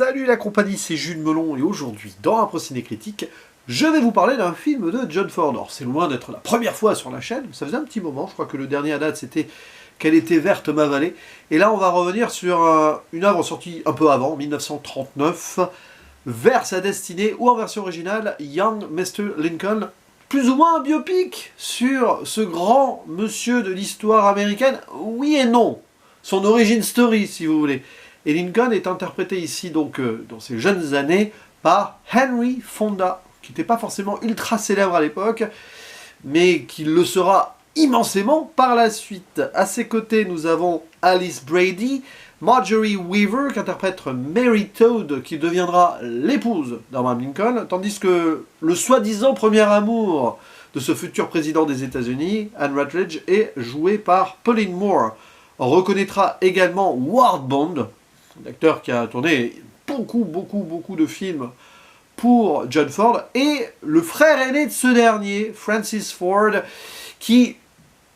Salut la compagnie, c'est Jules Melon et aujourd'hui, dans un Ciné Critique, je vais vous parler d'un film de John Ford. Alors c'est loin d'être la première fois sur la chaîne, ça faisait un petit moment, je crois que le dernier à date c'était Qu'elle était verte ma vallée. Et là on va revenir sur une œuvre sortie un peu avant, 1939, Vers sa destinée, ou en version originale, Young Mr. Lincoln, plus ou moins un biopic sur ce grand monsieur de l'histoire américaine, oui et non, son origin story si vous voulez. Et Lincoln est interprété ici, donc, dans ses jeunes années, par Henry Fonda, qui n'était pas forcément ultra célèbre à l'époque, mais qui le sera immensément par la suite. À ses côtés, nous avons Alice Brady, Marjorie Weaver, qui interprète Mary Todd, qui deviendra l'épouse d'Abraham Lincoln, tandis que le soi-disant premier amour de ce futur président des États-Unis, Anne Rutledge, est joué par Pauline Moore. On reconnaîtra également Ward Bond, l'acteur qui a tourné beaucoup de films pour John Ford, et le frère aîné de ce dernier, Francis Ford, qui,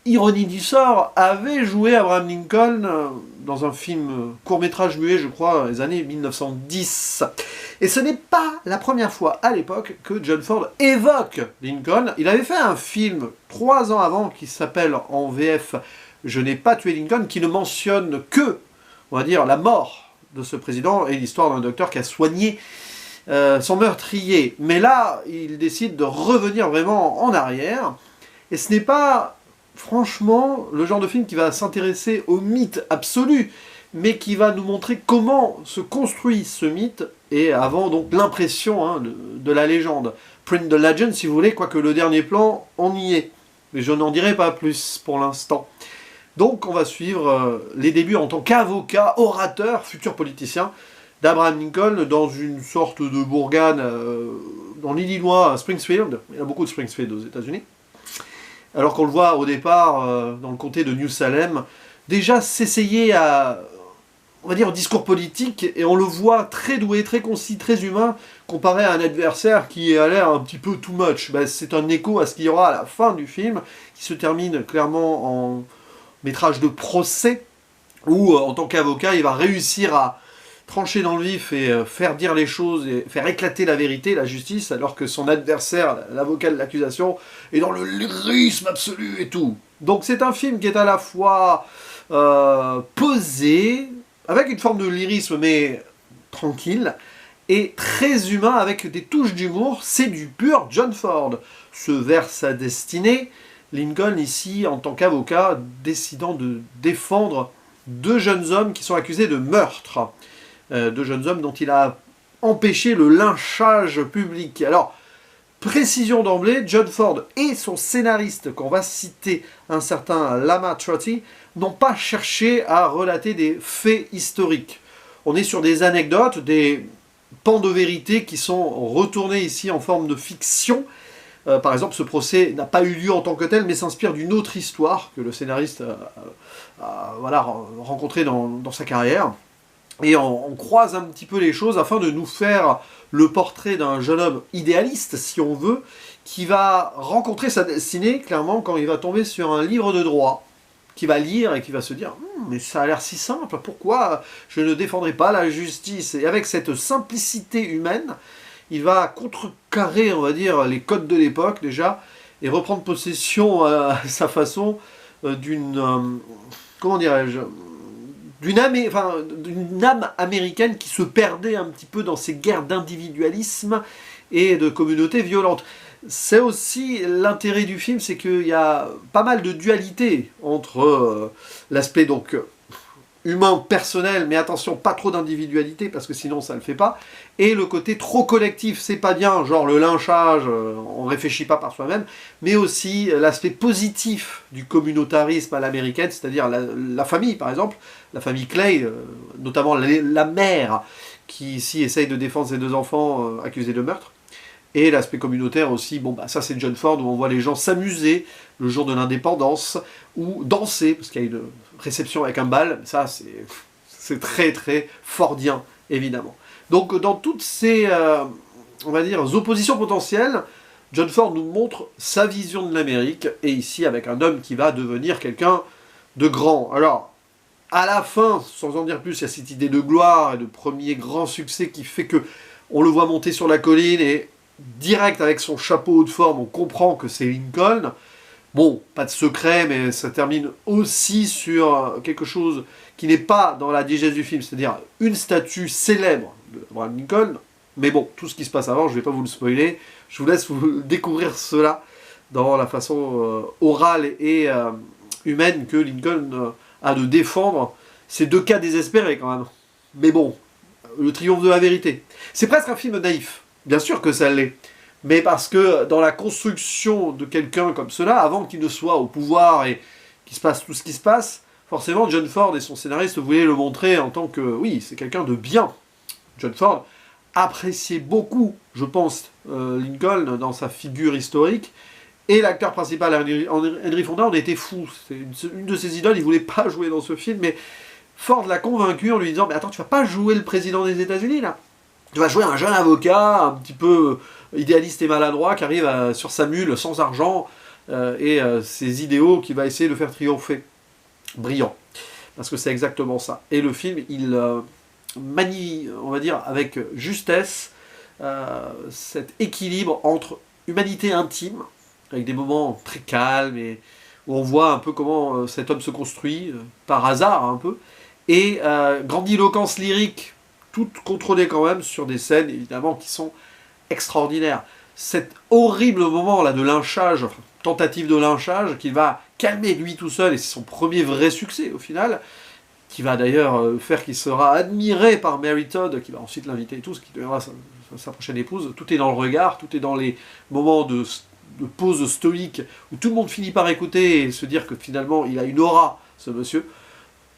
ironie du sort, avait joué Abraham Lincoln dans un film court-métrage muet, je crois, dans les années 1910. Et ce n'est pas la première fois à l'époque que John Ford évoque Lincoln. Il avait fait un film 3 ans avant qui s'appelle en VF « Je n'ai pas tué Lincoln », qui ne mentionne que, on va dire, la mort de ce président et l'histoire d'un docteur qui a soigné son meurtrier. Mais là, il décide de revenir vraiment en arrière. Et ce n'est pas, franchement, le genre de film qui va s'intéresser au mythe absolu, mais qui va nous montrer comment se construit ce mythe, et avant donc l'impression de la légende. Print the legend, si vous voulez, quoique le dernier plan, on y est. Mais je n'en dirai pas plus pour l'instant. Donc on va suivre les débuts en tant qu'avocat, orateur, futur politicien d'Abraham Lincoln dans une sorte de bourgade dans l'Illinois, à Springfield. Il y a beaucoup de Springfield aux États-Unis. Alors qu'on le voit au départ dans le comté de New Salem, déjà s'essayer à, on va dire, au discours politique, et on le voit très doué, très concis, très humain, comparé à un adversaire qui a l'air un petit peu too much. Ben, c'est un écho à ce qu'il y aura à la fin du film, qui se termine clairement en métrage de procès, où en tant qu'avocat, il va réussir à trancher dans le vif et faire dire les choses et faire éclater la vérité, la justice, alors que son adversaire, l'avocat de l'accusation, est dans le lyrisme absolu et tout. Donc c'est un film qui est à la fois posé, avec une forme de lyrisme mais tranquille, et très humain avec des touches d'humour. C'est du pur John Ford. Ce Vers sa destinée, Lincoln, ici, en tant qu'avocat, décidant de défendre 2 jeunes hommes qui sont accusés de meurtre. 2 jeunes hommes dont il a empêché le lynchage public. Alors, précision d'emblée, John Ford et son scénariste, qu'on va citer, un certain Lama Trotty, n'ont pas cherché à relater des faits historiques. On est sur des anecdotes, des pans de vérité qui sont retournés ici en forme de fiction. Par exemple, ce procès n'a pas eu lieu en tant que tel, mais s'inspire d'une autre histoire que le scénariste a rencontrée dans sa carrière. Et on croise un petit peu les choses afin de nous faire le portrait d'un jeune homme idéaliste, si on veut, qui va rencontrer sa destinée, clairement, quand il va tomber sur un livre de droit, qui va lire et qui va se dire « mais ça a l'air si simple, pourquoi je ne défendrai pas la justice ?» Et avec cette simplicité humaine, il va contrecarrer, on va dire, les codes de l'époque, déjà, et reprendre possession à sa façon d'une... comment dirais-je, d'une âme américaine qui se perdait un petit peu dans ces guerres d'individualisme et de communautés violentes. C'est aussi l'intérêt du film, c'est qu'il y a pas mal de dualité entre l'aspect donc humain, personnel, mais attention, pas trop d'individualité, parce que sinon ça le fait pas, et le côté trop collectif, c'est pas bien, genre le lynchage, on réfléchit pas par soi-même, mais aussi l'aspect positif du communautarisme à l'américaine, c'est-à-dire la famille, par exemple, la famille Clay, notamment la mère, qui ici essaye de défendre ses 2 enfants accusés de meurtre, et l'aspect communautaire aussi, bon bah ça c'est John Ford, où on voit les gens s'amuser le jour de l'indépendance, ou danser, parce qu'il y a une réception avec un bal, ça c'est très fordien, évidemment. Donc dans toutes ces, on va dire, oppositions potentielles, John Ford nous montre sa vision de l'Amérique, et ici avec un homme qui va devenir quelqu'un de grand. Alors, à la fin, sans en dire plus, il y a cette idée de gloire et de premier grand succès qui fait que on le voit monter sur la colline et direct avec son chapeau haut de forme, on comprend que c'est Lincoln. Bon, pas de secret, mais ça termine aussi sur quelque chose qui n'est pas dans la diégèse du film, c'est-à-dire une statue célèbre d'Abraham Lincoln. Mais bon, tout ce qui se passe avant, je ne vais pas vous le spoiler. Je vous laisse vous découvrir cela dans la façon orale et humaine que Lincoln a de défendre ces deux cas désespérés quand même. Mais bon, le triomphe de la vérité. C'est presque un film naïf. Bien sûr que ça l'est. Mais parce que dans la construction de quelqu'un comme cela, avant qu'il ne soit au pouvoir et qu'il se passe tout ce qui se passe, forcément John Ford et son scénariste voulaient le montrer en tant que, oui, c'est quelqu'un de bien. John Ford appréciait beaucoup, je pense, Lincoln dans sa figure historique, et l'acteur principal, Henry Fonda, en était fou. C'est une de ses idoles, il voulait pas jouer dans ce film, mais Ford l'a convaincu en lui disant « Mais attends, tu vas pas jouer le président des États-Unis, là ? Tu vas jouer un jeune avocat, un petit peu idéaliste et maladroit, qui arrive sur sa mule, sans argent, et ses idéaux qui va essayer de faire triompher. » Brillant. Parce que c'est exactement ça. Et le film, il manie, on va dire, avec justesse, cet équilibre entre humanité intime, avec des moments très calmes, et où on voit un peu comment cet homme se construit, par hasard un peu, et grandiloquence lyrique, toute contrôlée quand même, sur des scènes, évidemment, qui sont extraordinaires. Cet horrible moment là de lynchage, enfin, tentative de lynchage, qu'il va calmer lui tout seul, et c'est son premier vrai succès au final, qui va d'ailleurs faire qu'il sera admiré par Mary Todd, qui va ensuite l'inviter et tout, ce qui deviendra sa prochaine épouse. Tout est dans le regard, tout est dans les moments de pause stoïque, où tout le monde finit par écouter et se dire que finalement il a une aura, ce monsieur.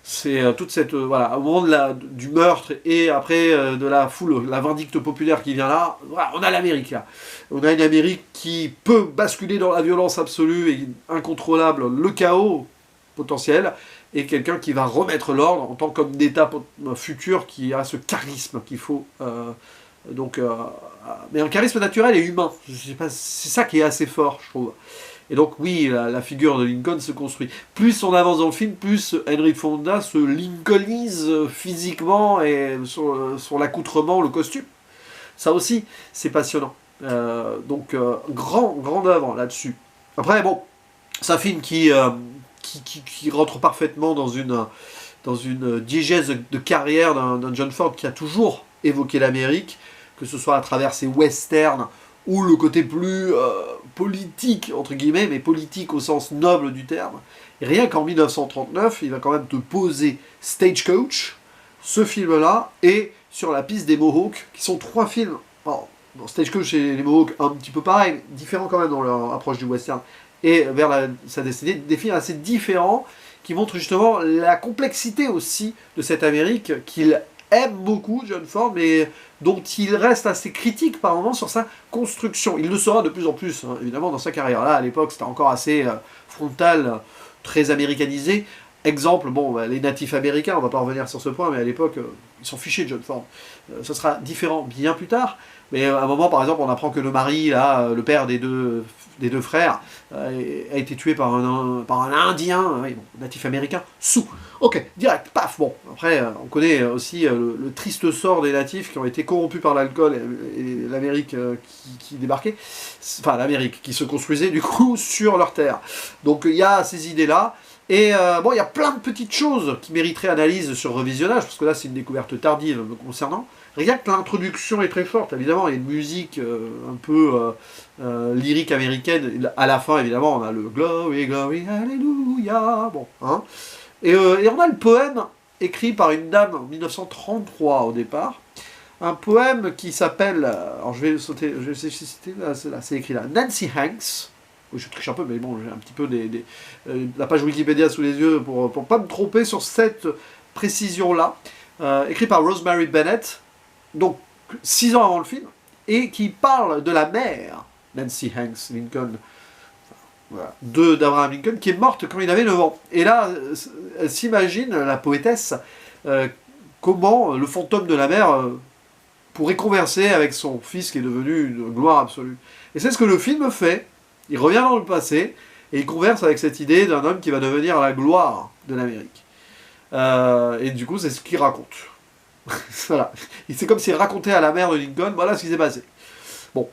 C'est toute cette... voilà, au moment du meurtre et après de la foule, la vindicte populaire qui vient là, voilà, on a l'Amérique là. On a une Amérique qui peut basculer dans la violence absolue et incontrôlable, le chaos potentiel, et quelqu'un qui va remettre l'ordre en tant qu'homme d'État futur qui a ce charisme qu'il faut. Mais un charisme naturel et humain. C'est ça qui est assez fort, je trouve. Et donc oui, la figure de Lincoln se construit. Plus on avance dans le film, plus Henry Fonda se lincolnise physiquement et sur l'accoutrement, le costume. Ça aussi, c'est passionnant. Grande œuvre là-dessus. Après, bon, c'est un film qui rentre parfaitement dans une diégèse de carrière d'un John Ford qui a toujours évoqué l'Amérique, que ce soit à travers ses westerns, ou le côté plus politique, entre guillemets, mais politique au sens noble du terme. Et rien qu'en 1939, il va quand même te poser Stagecoach, ce film-là, et Sur la piste des Mohawks, qui sont trois films, bon, dans Stagecoach et les Mohawks, un petit peu pareil, différents quand même dans leur approche du western, et vers sa destinée, des films assez différents, qui montrent justement la complexité aussi de cette Amérique qu'il aime beaucoup, John Ford, mais dont il reste assez critique par moments sur sa construction. Il le sera de plus en plus, hein, évidemment, dans sa carrière. Là, à l'époque, c'était encore assez frontal, très américanisé. Exemple, bon, les natifs américains, on va pas revenir sur ce point, mais à l'époque, ils sont fichés de John Ford. Ce sera différent bien plus tard, mais à un moment, par exemple, on apprend que le mari, là, le père des deux frères, a été tué par un Indien, oui, bon, natif américain, sous. Ok, direct, paf, bon. Après, on connaît aussi le triste sort des natifs qui ont été corrompus par l'alcool et l'Amérique qui débarquait, enfin l'Amérique qui se construisait du coup sur leur terre. Donc il y a ces idées-là. Et bon, il y a plein de petites choses qui mériteraient analyse sur revisionnage, parce que là c'est une découverte tardive me concernant. Rien que l'introduction est très forte, évidemment, il y a une musique un peu lyrique américaine. À la fin, évidemment, on a le Glory, Glory, Alléluia. Bon, hein. Et on a le poème écrit par une dame en 1933 au départ. Un poème qui s'appelle, alors je vais citer, là, c'est écrit là, Nancy Hanks. Oui, je triche un peu, mais bon, j'ai un petit peu la page Wikipédia sous les yeux pour pas me tromper sur cette précision-là. Écrit par Rosemary Bennett, donc 6 ans avant le film, et qui parle de la mère, Nancy Hanks Lincoln, voilà, d'Abraham Lincoln, qui est morte quand il avait 9 ans. Et là, elle s'imagine, la poétesse, comment le fantôme de la mère pourrait converser avec son fils qui est devenu une gloire absolue. Et c'est ce que le film fait. Il revient dans le passé, et il converse avec cette idée d'un homme qui va devenir la gloire de l'Amérique. Et du coup, c'est ce qu'il raconte. Voilà. C'est comme s'il racontait à la mère de Lincoln, voilà ce qui s'est passé. Bon,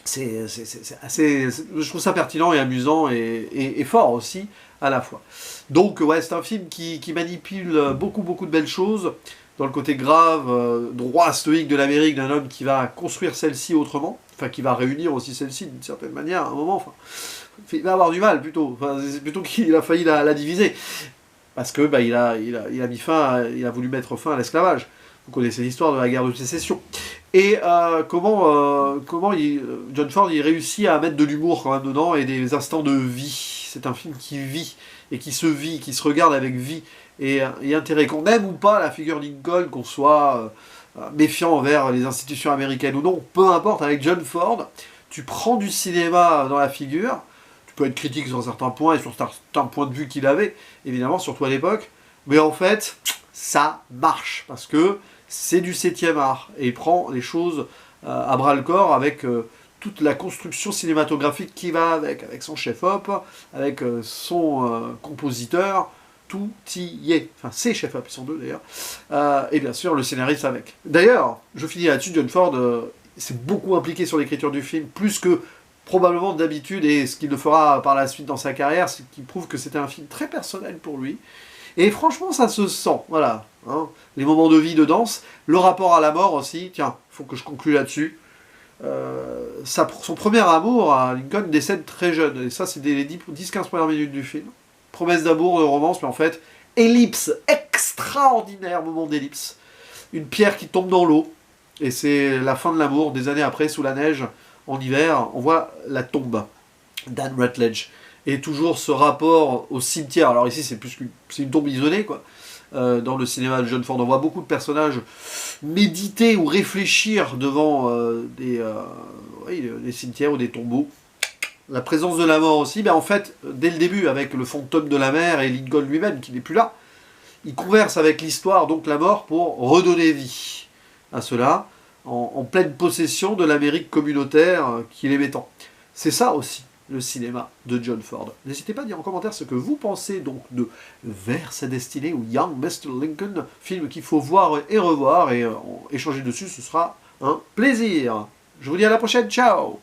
c'est assez... Je trouve ça pertinent et amusant et fort aussi, à la fois. Donc, ouais, c'est un film qui manipule beaucoup de belles choses, dans le côté grave, droit, stoïque de l'Amérique, d'un homme qui va construire celle-ci autrement, enfin, qui va réunir aussi celle-ci d'une certaine manière, à un moment, enfin, il va avoir du mal, plutôt. Enfin, c'est plutôt qu'il a failli la diviser. Parce que il a mis fin, il a voulu mettre fin à l'esclavage. Vous connaissez l'histoire de la guerre de sécession. Et comment John Ford il réussit à mettre de l'humour quand même dedans et des instants de vie. C'est un film qui vit et qui se regarde avec vie et intérêt. Qu'on aime ou pas la figure Lincoln, qu'on soit méfiant envers les institutions américaines ou non, peu importe, avec John Ford, tu prends du cinéma dans la figure. Peut être critique sur certains points et sur certains points de vue qu'il avait, évidemment, surtout à l'époque, mais en fait, ça marche, parce que c'est du 7e art, et il prend les choses à bras-le-corps avec toute la construction cinématographique qui va avec son chef-op, avec son compositeur, tout y est. Enfin, ses chefs-op, ils sont deux d'ailleurs, et bien sûr le scénariste avec. D'ailleurs, je finis là-dessus, John Ford s'est beaucoup impliqué sur l'écriture du film, plus que probablement d'habitude, et ce qu'il le fera par la suite dans sa carrière, ce qui prouve que c'était un film très personnel pour lui. Et franchement, ça se sent, voilà. Hein, les moments de vie, de danse, le rapport à la mort aussi, tiens, il faut que je conclue là-dessus. Son premier amour, à Lincoln, décède très jeune, et ça c'est les 10-15 premières minutes du film. Promesse d'amour, de romance, mais en fait, ellipse, extraordinaire moment d'ellipse. Une pierre qui tombe dans l'eau, et c'est la fin de l'amour, des années après, sous la neige, en hiver, on voit la tombe d'Anne Rutledge. Et toujours ce rapport au cimetière. Alors ici, c'est une tombe isolée, quoi. Dans le cinéma de John Ford, on voit beaucoup de personnages méditer ou réfléchir devant des cimetières ou des tombeaux. La présence de la mort aussi, en fait, dès le début, avec le fantôme de la mère et Lincoln lui-même, qui n'est plus là, il converse avec l'histoire, donc la mort, pour redonner vie à cela, en pleine possession de l'Amérique communautaire qu'il aimait tant. C'est ça aussi, le cinéma de John Ford. N'hésitez pas à dire en commentaire ce que vous pensez donc de Vers sa destinée ou Young Mr. Lincoln, film qu'il faut voir et revoir, et échanger dessus, ce sera un plaisir. Je vous dis à la prochaine, ciao!